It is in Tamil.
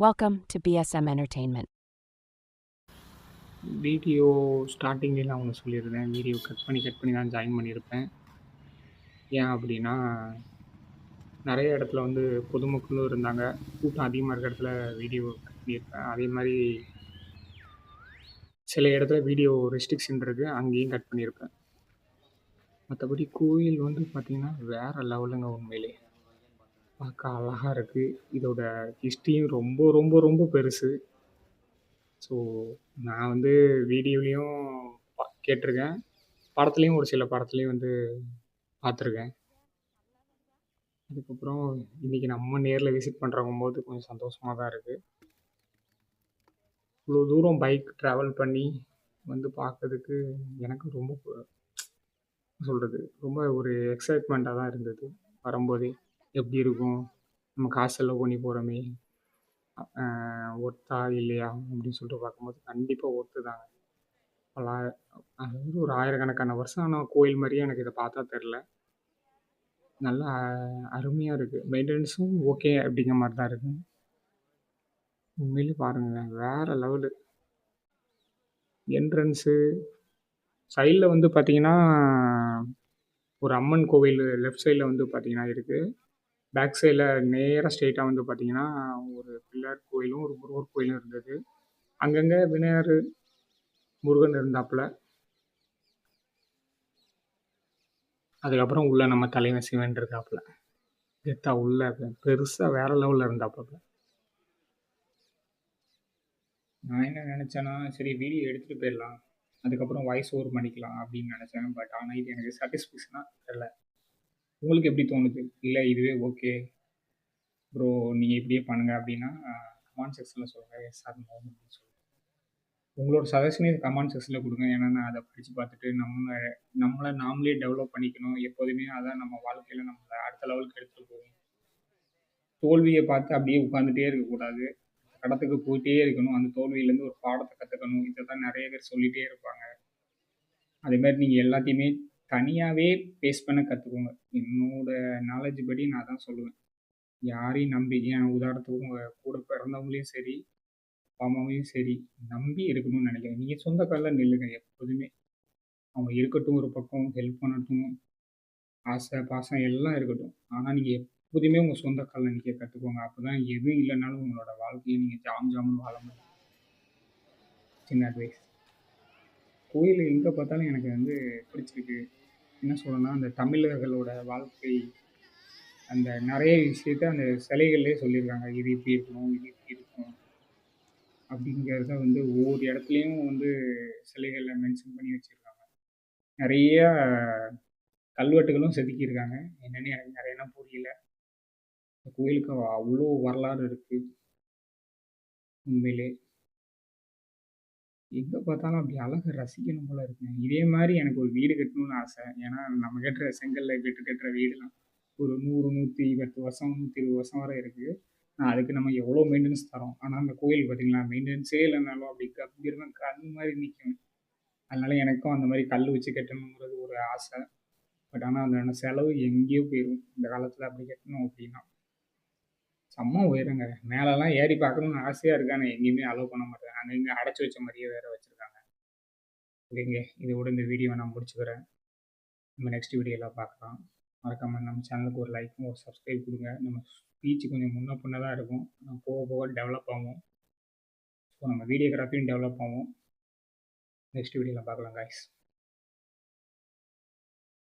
Welcome to BSM Entertainment. Video ஸ்டார்டிங்லேயே நான் ஒன்று சொல்லியிருந்தேன். வீடியோ கட் பண்ணி தான் ஜாயின் பண்ணியிருப்பேன். ஏன் அப்படின்னா, நிறைய இடத்துல வந்து பொதுமக்களும் இருந்தாங்க. கூட்டம் அதிகமாக இருக்கிற இடத்துல வீடியோ கட் பண்ணியிருப்பேன். அதே மாதிரி சில இடத்துல வீடியோ ரெஸ்ட்ரிக்ஷன் இருக்குது, அங்கேயும் கட் பண்ணியிருப்பேன். மற்றபடி கோயில் வந்து பார்த்திங்கன்னா வேறு லெவலுங்க உண்மையிலே. பார்க்க அழகாக இருக்குது. இதோட ஹிஸ்ட்ரியும் ரொம்ப ரொம்ப ரொம்ப பெருசு. ஸோ நான் வந்து வீடியோலேயும் கேட்டிருக்கேன். படத்துலேயும் ஒரு சில படத்துலேயும் வந்து பார்த்துருக்கேன். அதுக்கப்புறம் இன்றைக்கி நம்ம நேரில் விசிட் பண்ணுறங்கும்போது கொஞ்சம் சந்தோஷமாக தான் இருக்குது. இவ்வளோ தூரம் பைக் ட்ராவல் பண்ணி வந்து பார்க்கறதுக்கு எனக்கு ரொம்ப சொல்கிறது ரொம்ப ஒரு எக்ஸைட்மெண்ட்டாக தான் இருந்தது. வரும்போதே எப்படி இருக்கும், நம்ம காசு செலவு பண்ணி போகிறோமே, ஒர்த்தா இல்லையா அப்படின்னு சொல்லிட்டு பார்க்கும்போது கண்டிப்பாக ஒர்த்து தாங்க. பல அதாவது ஒரு ஆயிரக்கணக்கான வருஷம் ஆன கோயில் மாதிரியே எனக்கு இதை பார்த்தா தெரில. நல்லா அருமையாக இருக்குது. மெயின்டெனன்ஸும் ஓகே அப்படிங்கிற மாதிரி தான் இருக்குது. உண்மையிலே பாருங்க வேறு லெவலு. என்ட்ரன்ஸு சைடில் வந்து பார்த்தீங்கன்னா, ஒரு அம்மன் கோவில் லெஃப்ட் சைடில் வந்து பார்த்தீங்கன்னா இருக்குது. பேக் சைடில் நேராக ஸ்ட்ரெயிட்டா வந்து பார்த்தீங்கன்னா, ஒரு பிள்ளையார் கோயிலும், ஒரு முருகர் கோயிலும் இருந்தது. அங்கங்கே விநாயகர், முருகன் இருந்தாப்புல. அதுக்கப்புறம் உள்ள நம்ம தலைவன் சிவன் இருக்காப்புல. கெத்தா உள்ள பெருசா வேற லெவல்ல இருந்தாப்புல. நான் என்ன நினச்சேன்னா, சரி வீடியோ எடுத்துட்டு போயிடலாம். அதுக்கப்புறம் வாய்ஸ் ஓவர் பண்ணிக்கலாம் அப்படின்னு நினச்சேன். பட் ஆனால் இது எனக்கு சாட்டிஸ்ஃபேக்ஷனா தெரியல. உங்களுக்கு எப்படி தோணுது? இல்ல இதுவே ஓகே ப்ரோ, நீங்க இப்படியே பண்ணுங்க அப்படின்னா, கமெண்ட் செக்ஷன்ல சொல்லுங்க. எஸ் ஆர் நோ அப்படின்னு சொல்லுங்க. உங்களோட சஜஷனே கமெண்ட் செக்ஷன்ல குடுங்க. ஏன்னா நான் அத படிச்சு பார்த்துட்டு நம்மள நாமளே டெவலப் பண்ணிக்கணும். எப்போதுமே அதான் நம்ம வாழ்க்கையில நம்மள அடுத்த லெவலுக்கு எடுத்துட்டு போகும். தோல்விய பார்த்து அப்படியே உட்கார்ந்துட்டே இருக்கக்கூடாது. கடத்துக்கு போயிட்டே இருக்கணும். அந்த தோல்வியிலேருந்து ஒரு பாடத்த கத்துக்கணும். இத தான் நெறைய பேர் சொல்லிட்டே இருப்பாங்க. அதே மாரி நீங்க எல்லாத்தையுமே தனியாவே ஃபேஸ் பண்ண கத்துக்கோங்க. என்னோட நாலேட்ஜ் படி நான் அதான் சொல்லுவேன். யாரையும் நம்பி ஏன் உதாரணத்துக்கு உங்க கூட பிறந்தவங்களையும் சரி, அப்பா அம்மாவையும் சரி நம்பி இருக்கணும்னு நினைக்கிறேன். நீங்க சொந்த கால்ல நில்லுங்க எப்போதுமே. அவங்க இருக்கட்டும் ஒரு பக்கம், ஹெல்ப் பண்ணட்டும், ஆசை, பாசம் எல்லாம் இருக்கட்டும். ஆனா நீங்க எப்போதுமே உங்க சொந்த கால்ல நிக்க கத்துக்கோங்க. அப்பதான் எதுவும் இல்லனாலும் உங்களோட வாழ்க்கைய நீங்க ஜாம் ஜாம்னு வாழ முடியும். சின்ன அட்வைஸ். கோயில் எங்க பார்த்தாலும் எனக்கு வந்து பிடிச்சிருக்கு. என்ன சொல்லணும்னா, அந்த தமிழர்களோட வாழ்க்கை, அந்த நெறைய விஷயத்த அந்த சிலைகள்லயே சொல்லியிருக்காங்க. இது இப்படி இருக்கணும், இது இப்படி இருக்கும். அப்படிங்கிறத வந்து ஒவ்வொரு இடத்துலயும் வந்து சிலைகள்ல மென்ஷன் பண்ணி வச்சிருக்காங்க. நெறைய கல்வெட்டுகளும் செதுக்கியிருக்காங்க. என்னன்னு எனக்கு நெறையலாம் புரியல. இந்த கோயிலுக்கு அவ்ளோ வரலாறு இருக்கு. உண்மையிலே. எங்க பார்த்தாலும் அப்படி அழக ரசிக்கணும் போல இருக்குங்க. இதே மாரி எனக்கு ஒரு வீடு கட்டணும்னு ஆசை. ஏன்னா நம்ம கட்டுற செங்கல்ல கட்டுற வீடுலாம் ஒரு 100, 110 வருஷம், 120 வருஷம் வரை இருக்கு. அதுக்கு நம்ம எவ்வளோ மெயின்டனன்ஸ் தரோம். ஆனா அந்த கோயில் பார்த்தீங்களா, மெயின்டனன்ஸே இல்லனாலும் அப்படி கம்பீரமா கல் மாரி நிக்கும். அதனால எனக்கும் அந்த மாரி கல் வச்சு கட்டணுங்கிறது ஒரு ஆசை. பட் ஆனா அதுக்கான செலவு எங்கேயோ போயிரும். இந்த காலத்தில அப்படி கட்டணும் அப்படின்னா. செம்ம உயரங்க. மேலலாம் ஏறி பார்க்கணும்னு ஆசையா இருக்கு. ஆனா எங்கேயுமே அலோவ் பண்ண மாட்றாங்க. அங்கங்க அடைச்சு வச்ச மாரியே வேற வச்சிருக்காங்க. ஓகேங்க. இதோட இந்த வீடியோவ நான் முடிச்சுக்கிறேன். நம்ம நெக்ஸ்ட் வீடியோல பார்க்கலாம். மறக்காம நம்ம சேனலுக்கு ஒரு லைக்கும், ஒரு சப்ஸ்கிரைப் குடுங்க. நம்ம ஸ்பீச் கொஞ்சம் முன்ன பின்ன தான் இருக்கும். போக போக டெவலப் ஆகும். ஸோ நம்ம வீடியோகிராஃபியும் டெவலப் ஆகும். நெக்ஸ்ட் வீடியோல பார்க்கலாம் காய்ஸ்.